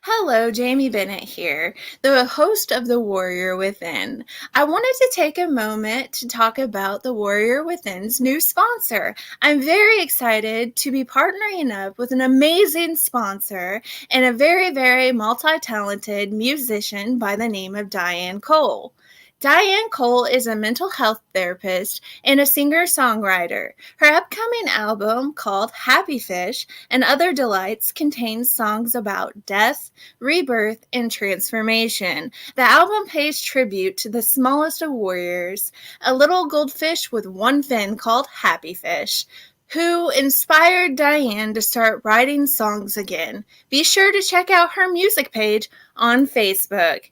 Hello, Jaime Bennett here, the host of The Warrior Within. I wanted to take a moment to talk about The Warrior Within's new sponsor. I'm very excited to be partnering up with an amazing sponsor and a very multi-talented musician by the name of Diane Cole. Diane Cole is a mental health therapist and a singer-songwriter. Her upcoming album, called Happy Fish and Other Delights, contains songs about death, rebirth, and transformation. The album pays tribute to the smallest of warriors, a little goldfish with one fin called Happy Fish, who inspired Diane to start writing songs again. Be sure to check out her music page on Facebook,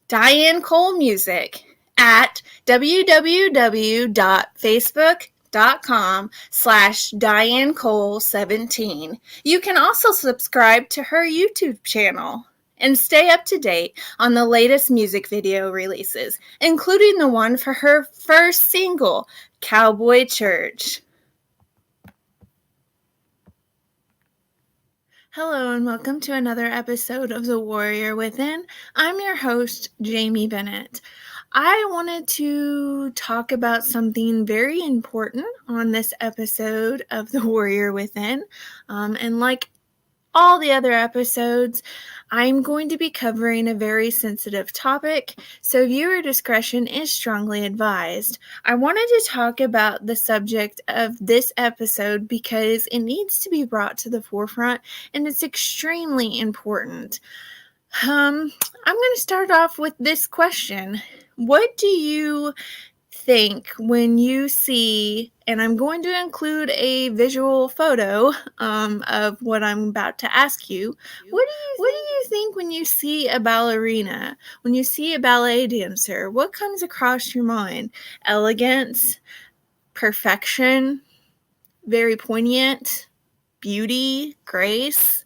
Diane Cole Music, at www.facebook.com/DianeCole17. You can also subscribe to her YouTube channel and stay up to date on the latest music video releases, including the one for her first single, Cowboy Church. Hello and welcome to another episode of The Warrior Within. I'm your host, Jaime Bennett. I wanted to talk about something very important on this episode of The Warrior Within. And like all the other episodes, I'm going to be covering a very sensitive topic, so viewer discretion is strongly advised. I wanted to talk about the subject of this episode because it needs to be brought to the forefront and it's extremely important. I'm going to start off with this question. What do you think when you see, and I'm going to include a visual photo of what I'm about to ask you. What do you think when you see a ballerina, when you see a ballet dancer? What comes across your mind? Elegance, perfection, very poignant, beauty, grace?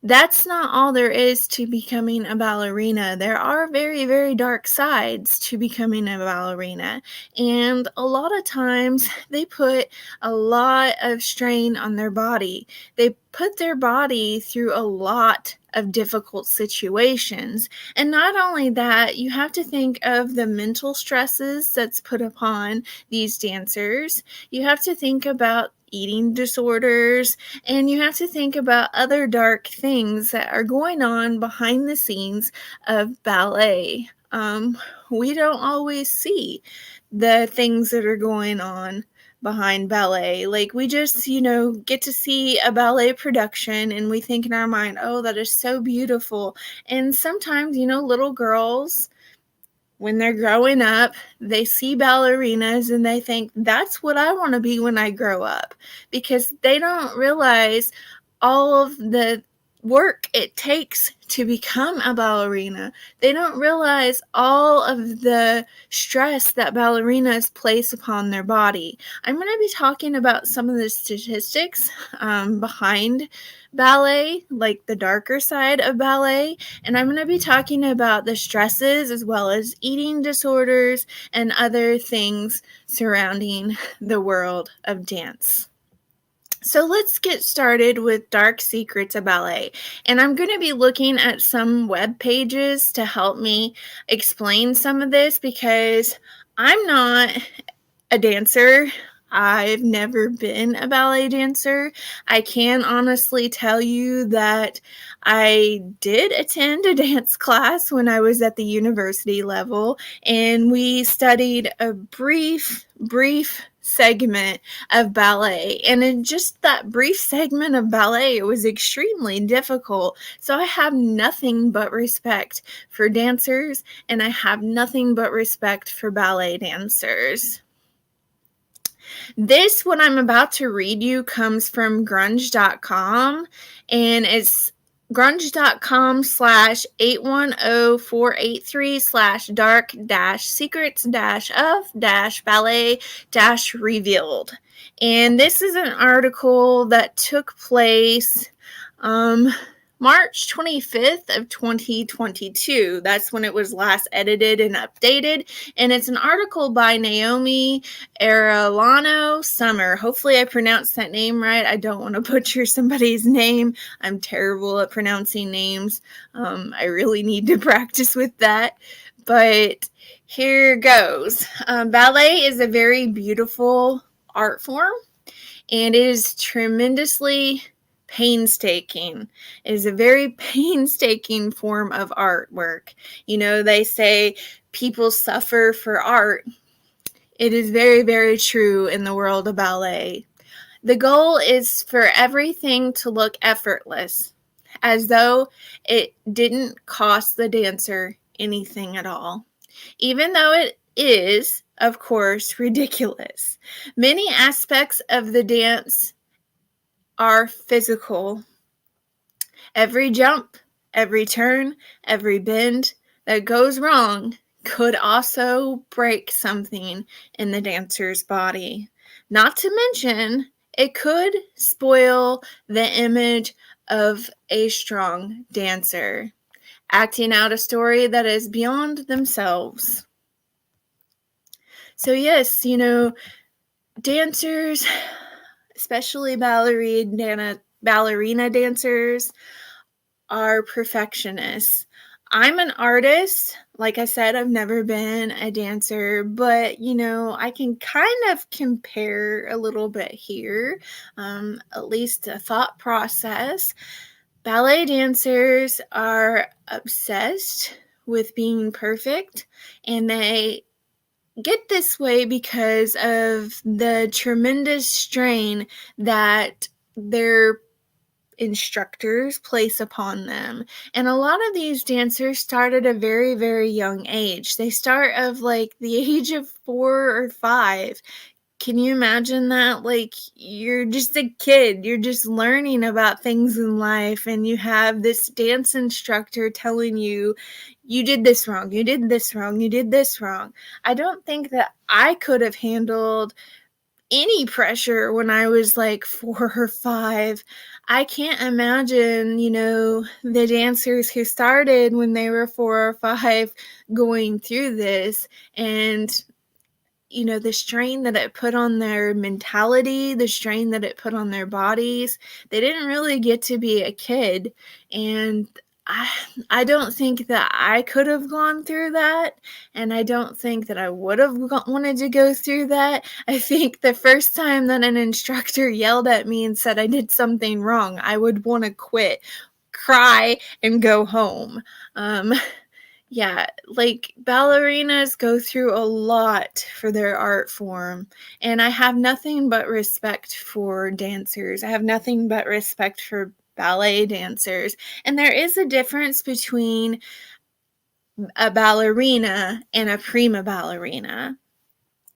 That's not all there is to becoming a ballerina. There are very dark sides to becoming a ballerina. And a lot of times they put a lot of strain on their body. They put their body through a lot of difficult situations. And not only that, you have to think of the mental stresses that's put upon these dancers. You have to think about eating disorders, and you have to think about other dark things that are going on behind the scenes of ballet. We don't always see the things that are going on behind ballet. Like, we just, get to see a ballet production and we think in our mind, oh, that is so beautiful. And sometimes, little girls, when they're growing up, they see ballerinas and they think, that's what I want to be when I grow up, because they don't realize all of the work it takes to become a ballerina. They don't realize all of the stress that ballerinas place upon their body. I'm going to be talking about some of the statistics behind ballet, like the darker side of ballet, and I'm going to be talking about the stresses as well as eating disorders and other things surrounding the world of dance. So let's get started with dark secrets of ballet. And I'm going to be looking at some web pages to help me explain some of this because I'm not a dancer. I've never been a ballet dancer. I can honestly tell you that I did attend a dance class when I was at the university level, and we studied a brief segment of ballet. And in just that brief segment of ballet, it was extremely difficult. So I have nothing but respect for dancers, and I have nothing but respect for ballet dancers. This, what I'm about to read you, comes from grunge.com, and it's grunge.com/81048/dark-secrets-of-ballet-revealed. And this is an article that took place March 25th of 2022. That's when it was last edited and updated. And it's an article by Naomi Arellano Summer. Hopefully I pronounced that name right. I don't want to butcher somebody's name. I'm terrible at pronouncing names. I really need to practice with that. But here goes. Ballet is a very beautiful art form, and it is tremendously painstaking. It is a very painstaking form of artwork. You know, they say people suffer for art. It is very, very true in the world of ballet. The goal is for everything to look effortless, as though it didn't cost the dancer anything at all, even though it is, of course, ridiculous. Many aspects of the dance are physical. Every jump, every turn, every bend that goes wrong could also break something in the dancer's body. Not to mention, it could spoil the image of a strong dancer, acting out a story that is beyond themselves. So yes, you know, dancers, especially ballerina dancers, are perfectionists. I'm an artist. Like I said, I've never been a dancer, but you know, I can kind of compare a little bit here, at least a thought process. Ballet dancers are obsessed with being perfect, and they get this way because of the tremendous strain that their instructors place upon them. And a lot of these dancers start at a very, very young age. They start of like the age of 4 or 5. Can you imagine that? Like, you're just a kid, you're just learning about things in life, and you have this dance instructor telling you, you did this wrong, you did this wrong, you did this wrong. I don't think that I could have handled any pressure when I was like 4 or 5. I can't imagine, you know, the dancers who started when they were 4 or 5 going through this, and you know, the strain that it put on their mentality, the strain that it put on their bodies. They didn't really get to be a kid, and I I don't think that I could have gone through that, and I don't think that I would have wanted to go through that. I think the first time that an instructor yelled at me and said I did something wrong, I would want to quit, cry, and go home. Yeah, like ballerinas go through a lot for their art form, and I have nothing but respect for dancers. I have nothing but respect for ballet dancers. And there is a difference between a ballerina and a prima ballerina.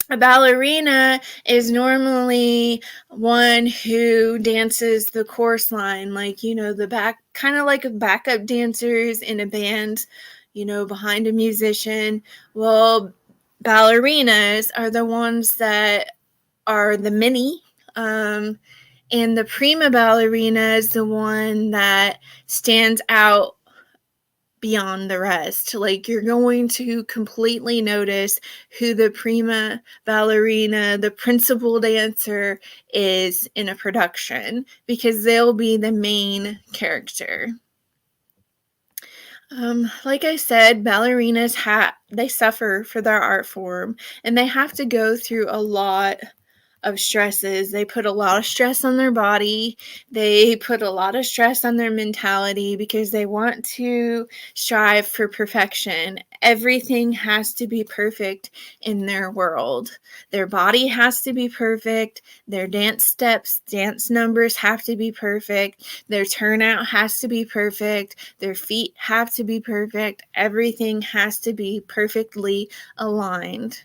A ballerina is normally one who dances the chorus line, like, you know, the back, kind of like a backup dancers in a band, you know, behind a musician. Well, ballerinas are the ones that are the mini, and the prima ballerina is the one that stands out beyond the rest. Like, you're going to completely notice who the prima ballerina, the principal dancer is in a production, because they'll be the main character. Like I said, ballerinas they suffer for their art form, and they have to go through a lot of stresses. They put a lot of stress on their body. They put a lot of stress on their mentality because they want to strive for perfection. Everything has to be perfect in their world. Their body has to be perfect. Their dance steps, dance numbers have to be perfect. Their turnout has to be perfect. Their feet have to be perfect. Everything has to be perfectly aligned.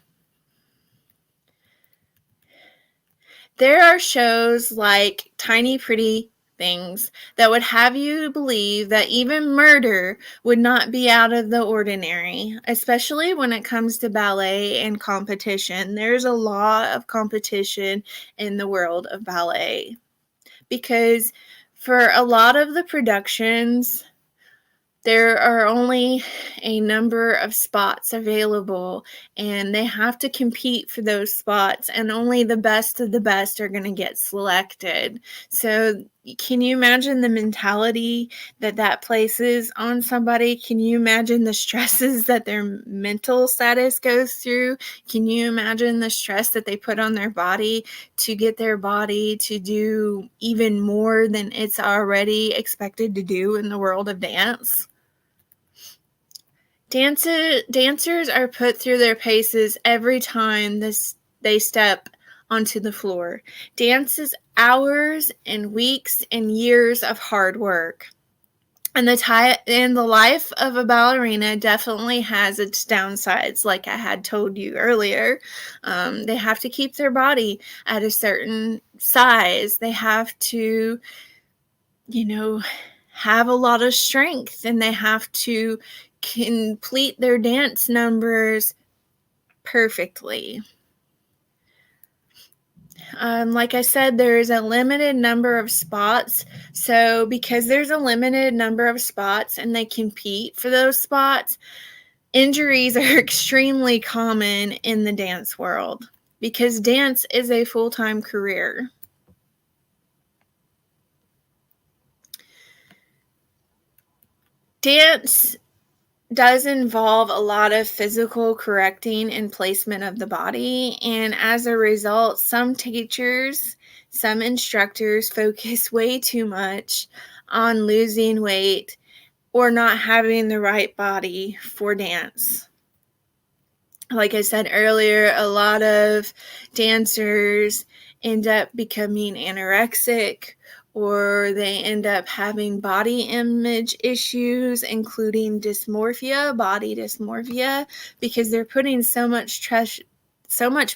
There are shows like Tiny Pretty Things that would have you believe that even murder would not be out of the ordinary, especially when it comes to ballet and competition. There's a lot of competition in the world of ballet because For a lot of the productions, there are only a number of spots available, and they have to compete for those spots, and only the best of the best are going to get selected. So can you imagine the mentality that places on somebody? Can you imagine the stresses that their mental status goes through? Can you imagine the stress that they put on their body to get their body to do even more than it's already expected to do in the world of dance? Dancers are put through their paces every time they step onto the floor. Dance is hours and weeks and years of hard work. And the life of a ballerina definitely has its downsides, like I had told you earlier. They have to keep their body at a certain size. They have to, have a lot of strength, and they have to complete their dance numbers perfectly. Like I said, there is a limited number of spots. So because there's a limited number of spots and they compete for those spots, injuries are extremely common in the dance world because dance is a full-time career. Dance does involve a lot of physical correcting and placement of the body, and as a result, some instructors focus way too much on losing weight or not having the right body for dance. Like I said earlier, a lot of dancers end up becoming anorexic, or they end up having body image issues, including body dysmorphia, because they're putting so much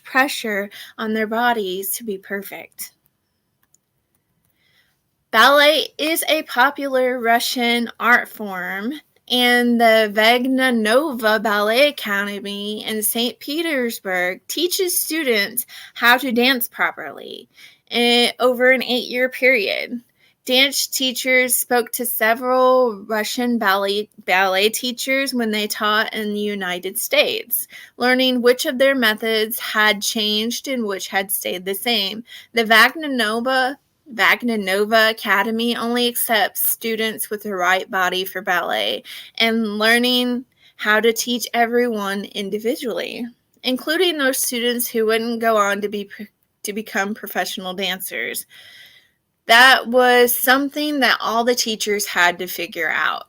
pressure on their bodies to be perfect. Ballet is a popular Russian art form, and the Vagnanova Ballet Academy in St. Petersburg teaches students how to dance properly over an 8-year period. Dance teachers spoke to several Russian ballet teachers when they taught in the United States, learning which of their methods had changed and which had stayed the same. The Vagnanova Academy only accepts students with the right body for ballet, and learning how to teach everyone individually, including those students who wouldn't go on to become professional dancers. That was something that all the teachers had to figure out.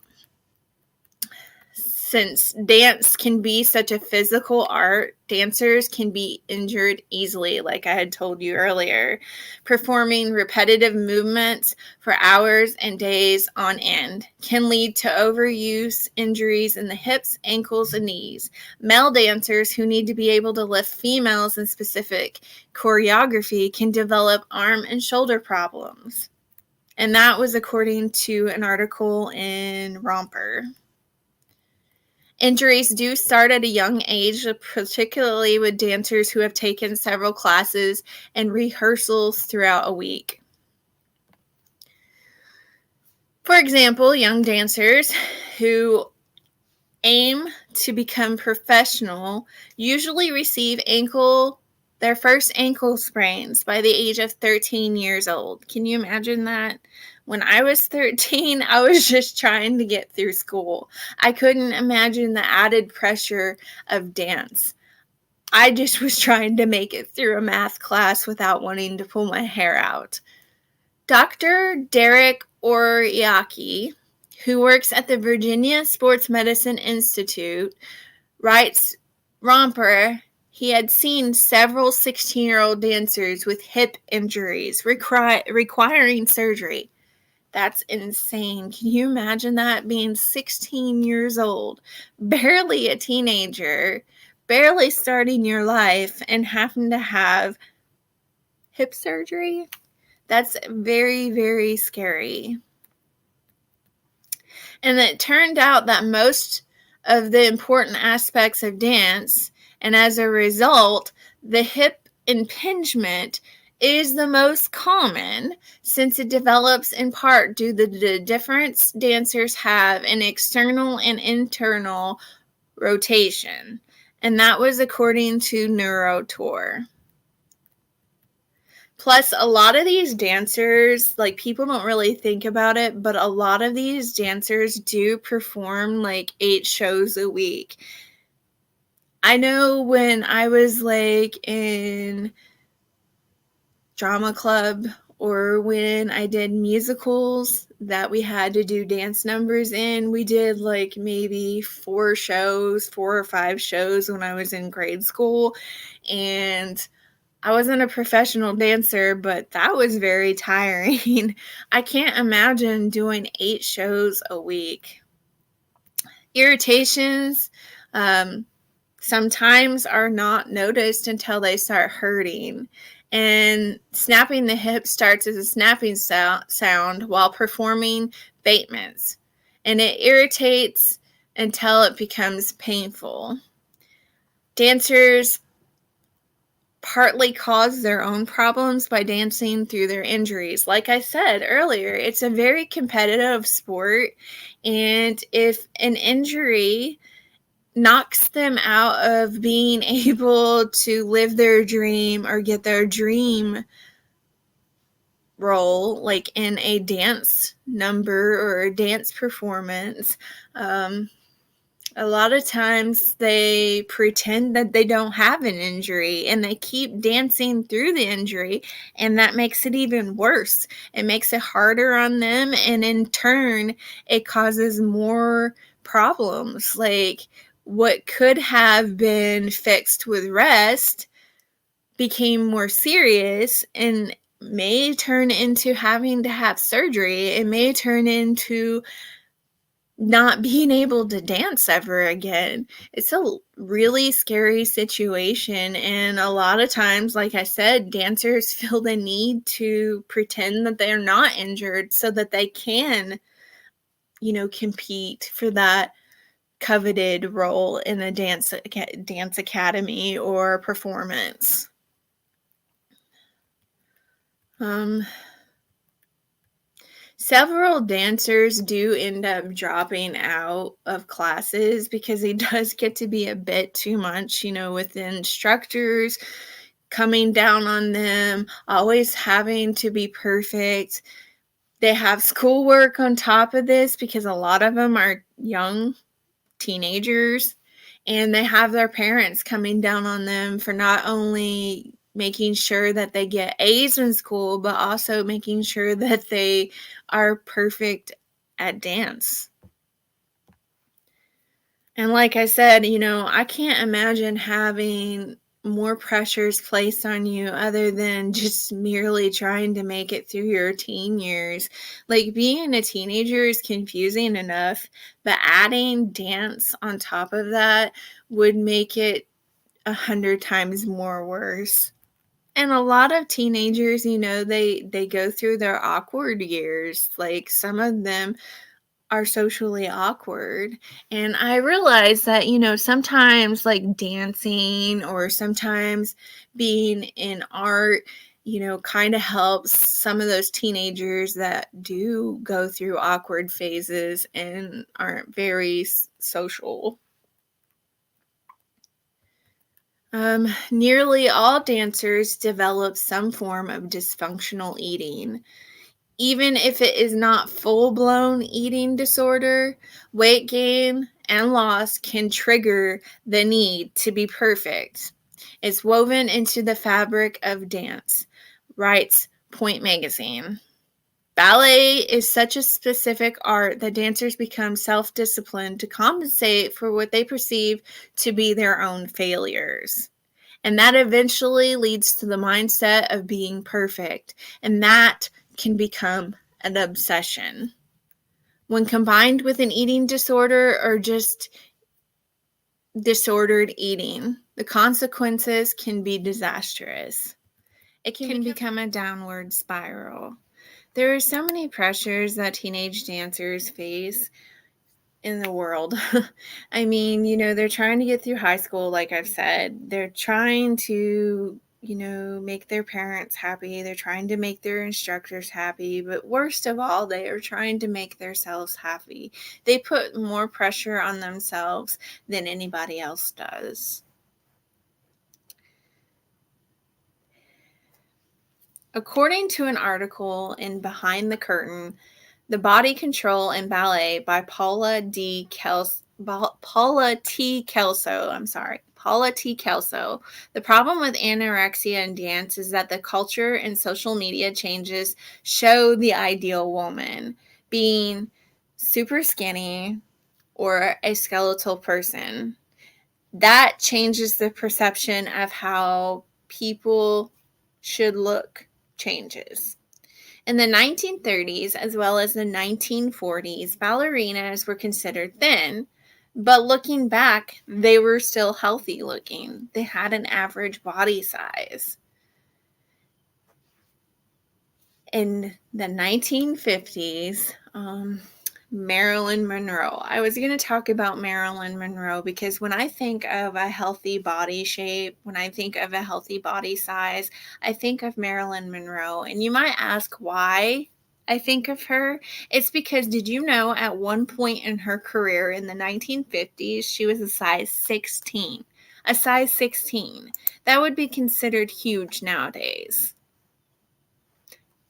Since dance can be such a physical art, dancers can be injured easily, like I had told you earlier. Performing repetitive movements for hours and days on end can lead to overuse injuries in the hips, ankles, and knees. Male dancers who need to be able to lift females in specific choreography can develop arm and shoulder problems. And that was according to an article in Romper. Injuries do start at a young age, particularly with dancers who have taken several classes and rehearsals throughout a week. For example, young dancers who aim to become professional usually receive their first ankle sprains by the age of 13 years old. Can you imagine that? When I was 13, I was just trying to get through school. I couldn't imagine the added pressure of dance. I just was trying to make it through a math class without wanting to pull my hair out. Dr. Derek Oriaki, who works at the Virginia Sports Medicine Institute, writes Romper he had seen several 16-year-old dancers with hip injuries requiring surgery. That's insane. Can you imagine that, being 16 years old, barely a teenager, barely starting your life, and having to have hip surgery? That's very, very scary. And it turned out that most of the important aspects of dance, and as a result, the hip impingement It is the most common since it develops in part due to the difference dancers have in external and internal rotation. And that was according to NeuroTour. Plus, a lot of these dancers, like, people don't really think about it, but a lot of these dancers do perform like 8 shows a week. I know when I was like in drama club or when I did musicals that we had to do dance numbers in, we did like maybe 4 or 5 shows when I was in grade school. And I wasn't a professional dancer, but that was very tiring. I can't imagine doing 8 shows a week. Irritations sometimes are not noticed until they start hurting. And snapping the hip starts as a snapping sound while performing batements. And it irritates until it becomes painful. Dancers partly cause their own problems by dancing through their injuries. Like I said earlier, it's a very competitive sport, and if an injury knocks them out of being able to live their dream or get their dream role, like in a dance number or a dance performance, a lot of times they pretend that they don't have an injury and they keep dancing through the injury, and that makes it even worse. It makes it harder on them, and in turn, it causes more problems. Like, what could have been fixed with rest became more serious and may turn into having to have surgery. It may turn into not being able to dance ever again. It's a really scary situation, and a lot of times, like I said, dancers feel the need to pretend that they're not injured so that they can, compete for that coveted role in a dance academy or performance. Several dancers do end up dropping out of classes because it does get to be a bit too much, with the instructors coming down on them, always having to be perfect. They have schoolwork on top of this because a lot of them are young teenagers, and they have their parents coming down on them for not only making sure that they get A's in school, but also making sure that they are perfect at dance. And like I said, I can't imagine having more pressures placed on you other than just merely trying to make it through your teen years. Like, being a teenager is confusing enough, but adding dance on top of that would make it 100 times more worse. And a lot of teenagers, they go through their awkward years. Like, some of them are socially awkward. And I realize that, sometimes like dancing or sometimes being in art, kind of helps some of those teenagers that do go through awkward phases and aren't very social. Nearly all dancers develop some form of dysfunctional eating. Even if it is not full-blown eating disorder, weight gain and loss can trigger the need to be perfect. It's woven into the fabric of dance, writes Point Magazine. Ballet is such a specific art that dancers become self-disciplined to compensate for what they perceive to be their own failures. And that eventually leads to the mindset of being perfect. And that can become an obsession. When combined with an eating disorder or just disordered eating, the consequences can be disastrous. It can become a downward spiral. There are so many pressures that teenage dancers face in the world. I mean, they're trying to get through high school, like I've said. They're trying to make their parents happy. They're trying to make their instructors happy. But worst of all, they are trying to make themselves happy. They put more pressure on themselves than anybody else does. According to an article in Behind the Curtain, The Body Control in Ballet by Paula T. Kelso. Paula T. Kelso. The problem with anorexia in dance is that the culture and social media changes show the ideal woman being super skinny or a skeletal person. That changes the perception of how people should look changes. In the 1930s, as well as the 1940s, ballerinas were considered thin, but looking back, they were still healthy looking. They had an average body size. In the 1950s, Marilyn Monroe. I was going to talk about Marilyn Monroe because when I think of a healthy body shape, when I think of a healthy body size, I think of Marilyn Monroe. And you might ask why I think of her. It's because, did you know at one point in her career in the 1950s, she was a size 16? A size 16. That would be considered huge nowadays.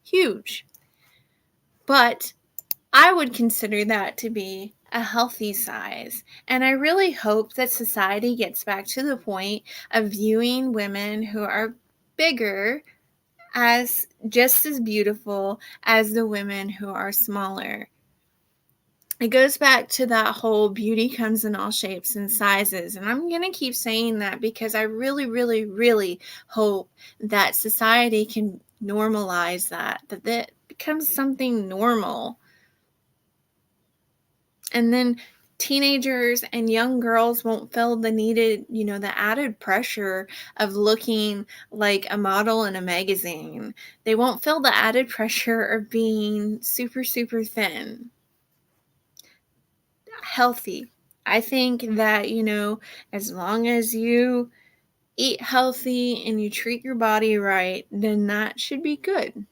Huge. But I would consider that to be a healthy size. And I really hope that society gets back to the point of viewing women who are bigger as just as beautiful as the women who are smaller. It goes back to that whole beauty comes in all shapes and sizes. And I'm going to keep saying that because I really, really, really hope that society can normalize that becomes something normal. And then teenagers and young girls won't feel the needed, the added pressure of looking like a model in a magazine. They won't feel the added pressure of being super, super thin. Healthy. I think that, as long as you eat healthy and you treat your body right, then that should be good.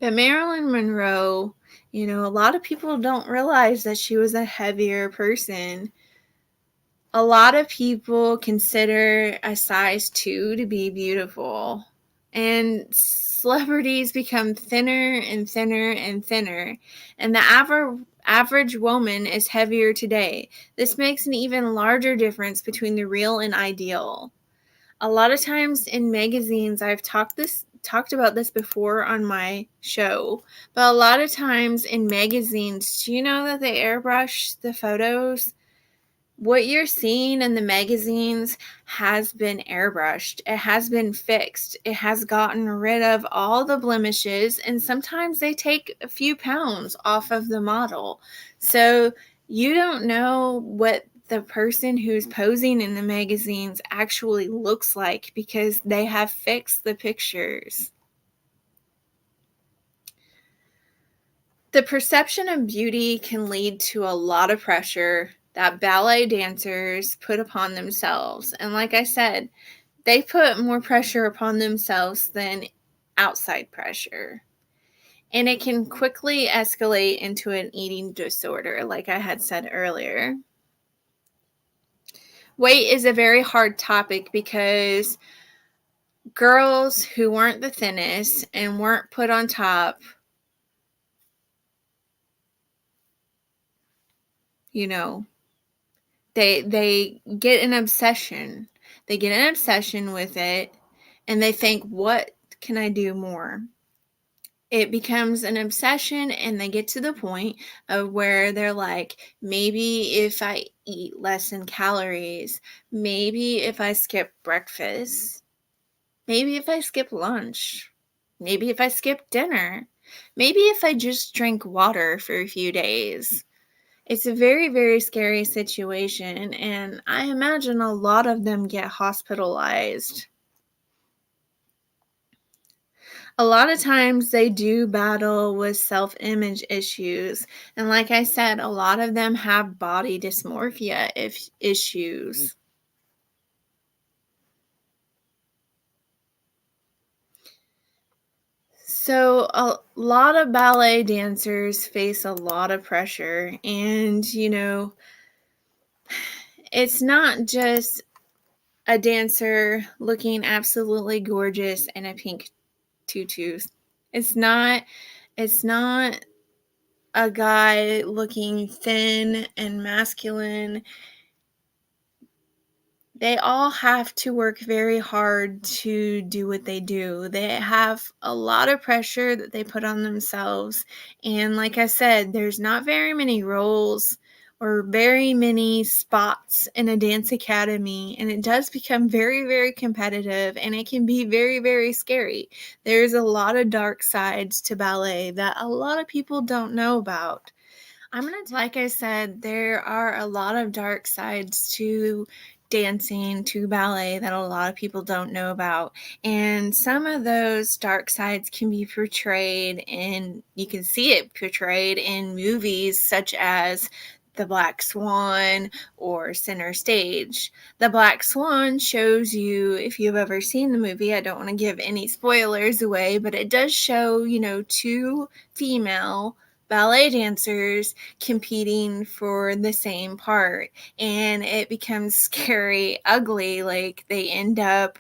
But Marilyn Monroe, a lot of people don't realize that she was a heavier person. A lot of people consider a size 2 to be beautiful. And celebrities become thinner and thinner and thinner. And the average woman is heavier today. This makes an even larger difference between the real and ideal. A lot of times in magazines, I've talked about this before on my show, but a lot of times in magazines, do you know that they airbrush the photos? What you're seeing in the magazines has been airbrushed. It has been fixed. It has gotten rid of all the blemishes, and sometimes they take a few pounds off of the model. So you don't know what the person who's posing in the magazines actually looks like because they have fixed the pictures. The perception of beauty can lead to a lot of pressure that ballet dancers put upon themselves. And like I said, they put more pressure upon themselves than outside pressure. And it can quickly escalate into an eating disorder, like I had said earlier. Weight is a very hard topic because girls who weren't the thinnest and weren't put on top, they get an obsession. They get an obsession with it, and they think, what can I do more? It becomes an obsession, and they get to the point of where they're like, maybe if I eat less in calories, maybe if I skip breakfast, maybe if I skip lunch, maybe if I skip dinner, maybe if I just drink water for a few days. It's a very, very scary situation, and I imagine a lot of them get hospitalized. A lot of times they do battle with self-image issues, and like I said, a lot of them have body dysmorphia issues. So a lot of ballet dancers face a lot of pressure, and it's not just a dancer looking absolutely gorgeous in a pink tutu. It's not it's not a guy looking thin and masculine. They all have to work very hard to do what they do. They have a lot of pressure that they put on themselves. And like I said, there's not very many roles or very many spots in a dance academy. And it does become very, very competitive, and it can be very, very scary. There's a lot of dark sides to ballet that a lot of people don't know about. Like I said, there are a lot of dark sides to dancing, to ballet, that a lot of people don't know about. And some of those dark sides can be portrayed you can see it portrayed in movies such as The Black Swan or Center Stage. The Black Swan shows you, if you've ever seen the movie, I don't want to give any spoilers away, but it does show, two female ballet dancers competing for the same part, and it becomes scary, ugly. Like, they end up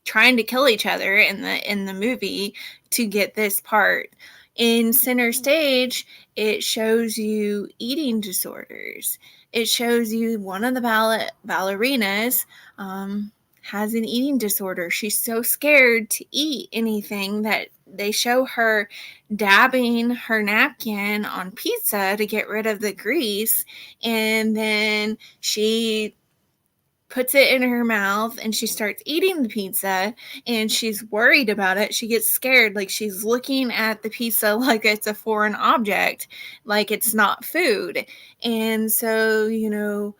trying to kill each other in the movie to get this part. In Center Stage, it shows you eating disorders. It shows you one of the ballerinas has an eating disorder. She's so scared to eat anything that they show her dabbing her napkin on pizza to get rid of the grease, and then she puts it in her mouth and she starts eating the pizza, and she's worried about it. She gets scared, like she's looking at the pizza like it's a foreign object, like it's not food. And so,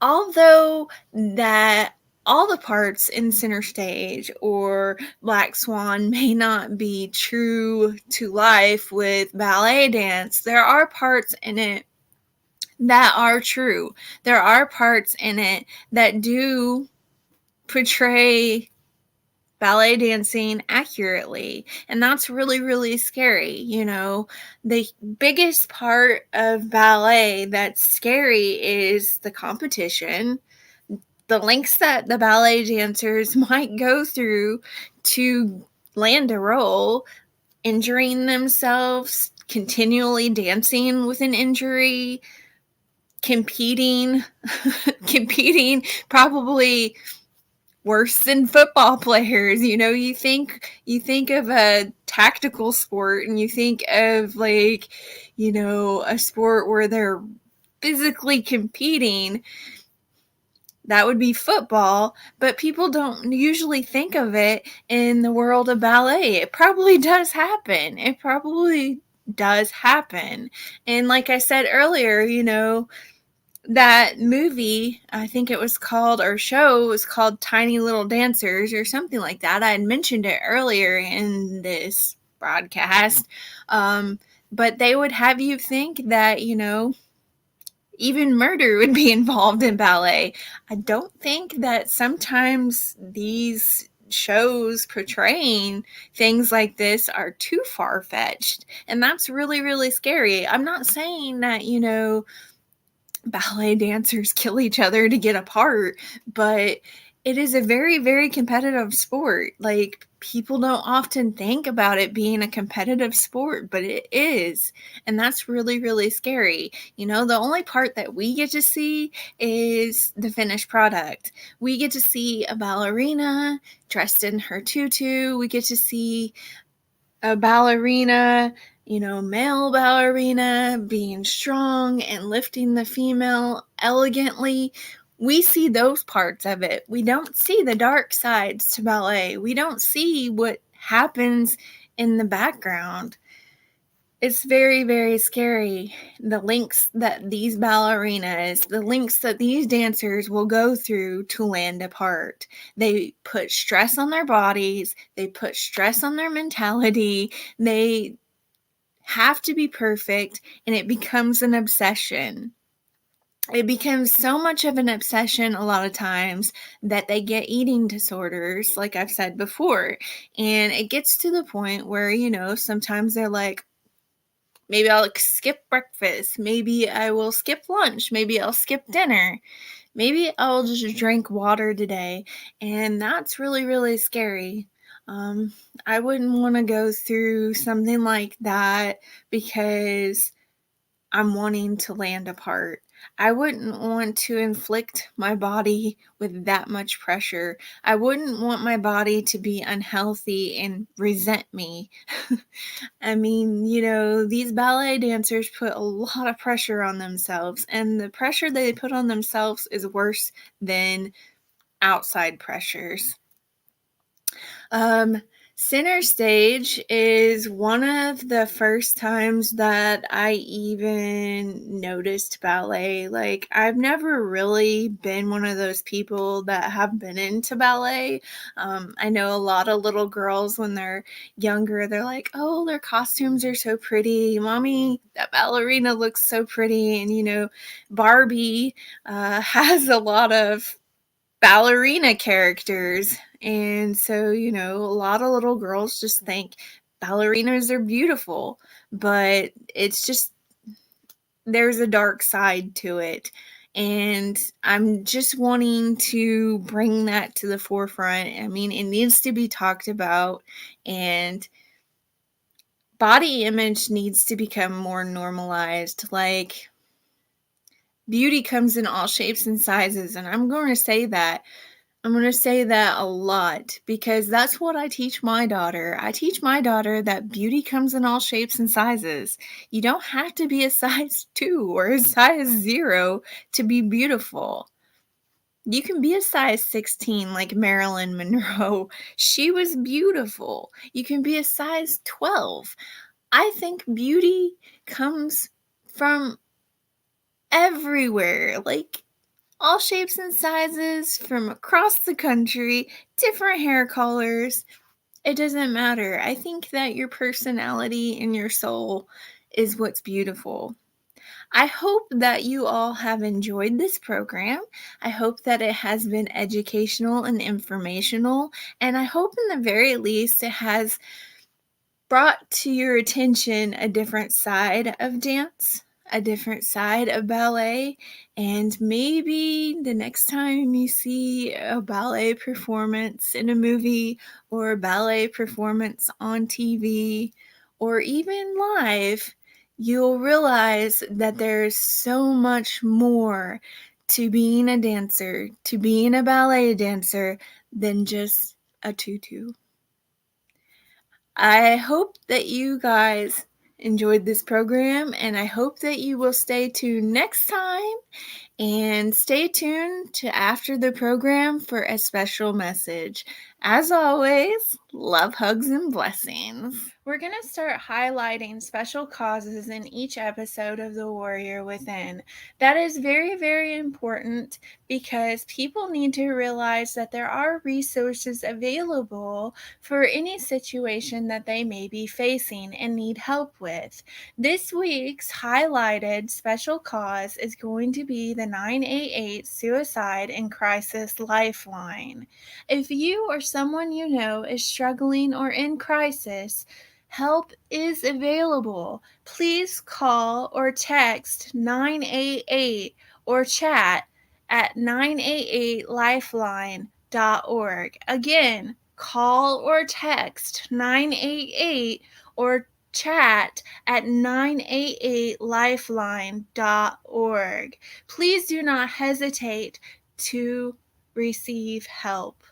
although that all the parts in Center Stage or Black Swan may not be true to life with ballet dance, there are parts in it that are true. There are parts in it that do portray ballet dancing accurately, and that's really, really scary. The biggest part of ballet that's scary is the competition, the lengths that the ballet dancers might go through to land a role, injuring themselves, continually dancing with an injury, competing competing probably worse than football players. You think of a tactical sport, and you think of, like, a sport where they're physically competing. That would be football, but people don't usually think of it in the world of ballet. It probably does happen. And like I said earlier, that movie, I think it was called, or show was called Tiny Little Dancers or something like that. I had mentioned it earlier in this broadcast. But they would have you think that, even murder would be involved in ballet. I don't think that sometimes these shows portraying things like this are too far-fetched. And that's really, really scary. I'm not saying that, ballet dancers kill each other to get a part, but it is a very, very competitive sport. Like, people don't often think about it being a competitive sport, but it is. And that's really, really scary. The only part that we get to see is the finished product. We get to see a ballerina dressed in her tutu. We get to see a ballerina, male ballerina, being strong and lifting the female elegantly. We see those parts of it. We don't see the dark sides to ballet. We don't see what happens in the background. It's very, very scary, the lengths that these ballerinas, the lengths that these dancers will go through to land a part. They put stress on their bodies. They put stress on their mentality. They have to be perfect, and it becomes an obsession. it becomes so much of an obsession a lot of times that they get eating disorders, like I've said before. And it gets to the point where, sometimes they're like, maybe I'll skip breakfast. Maybe I will skip lunch. Maybe I'll skip dinner. Maybe I'll just drink water today. And that's really, really scary. I wouldn't want to go through something like that because I'm wanting to land apart. I wouldn't want to inflict my body with that much pressure. I wouldn't want my body to be unhealthy and resent me. I mean, these ballet dancers put a lot of pressure on themselves, and the pressure they put on themselves is worse than outside pressures. Center stage is one of the first times that I even noticed ballet. Like, I've never really been one of those people that have been into ballet. I know a lot of little girls when they're younger, they're like, oh, their costumes are so pretty. Mommy, that ballerina looks so pretty. And, Barbie has a lot of ballerina characters. And so, a lot of little girls just think ballerinas are beautiful, but it's just, there's a dark side to it. And I'm just wanting to bring that to the forefront. I mean, it needs to be talked about, and body image needs to become more normalized. Like, beauty comes in all shapes and sizes, and I'm going to say that. I'm going to say that a lot because that's what I teach my daughter. I teach my daughter that beauty comes in all shapes and sizes. You don't have to be a size 2 or a size 0 to be beautiful. You can be a size 16 like Marilyn Monroe. She was beautiful. You can be a size 12. I think beauty comes from everywhere. Like, all shapes and sizes from across the country, different hair colors. It doesn't matter. I think that your personality and your soul is what's beautiful. I hope that you all have enjoyed this program. I hope that it has been educational and informational, and I hope in the very least it has brought to your attention a different side of dance, a different side of ballet, and maybe the next time you see a ballet performance in a movie or a ballet performance on TV or even live, you'll realize that there's so much more to being a dancer, to being a ballet dancer, than just a tutu. I hope that you guys enjoyed this program, and I hope that you will stay tuned next time, and stay tuned to after the program for a special message. As always, love, hugs, and blessings. We're going to start highlighting special causes in each episode of The Warrior Within. That is very, very important because people need to realize that there are resources available for any situation that they may be facing and need help with. This week's highlighted special cause is going to be the 988 Suicide and Crisis Lifeline. If you or someone you know is struggling or in crisis, help is available. Please call or text 988 or chat at 988lifeline.org. Again, call or text 988 or chat at 988lifeline.org. Please do not hesitate to receive help.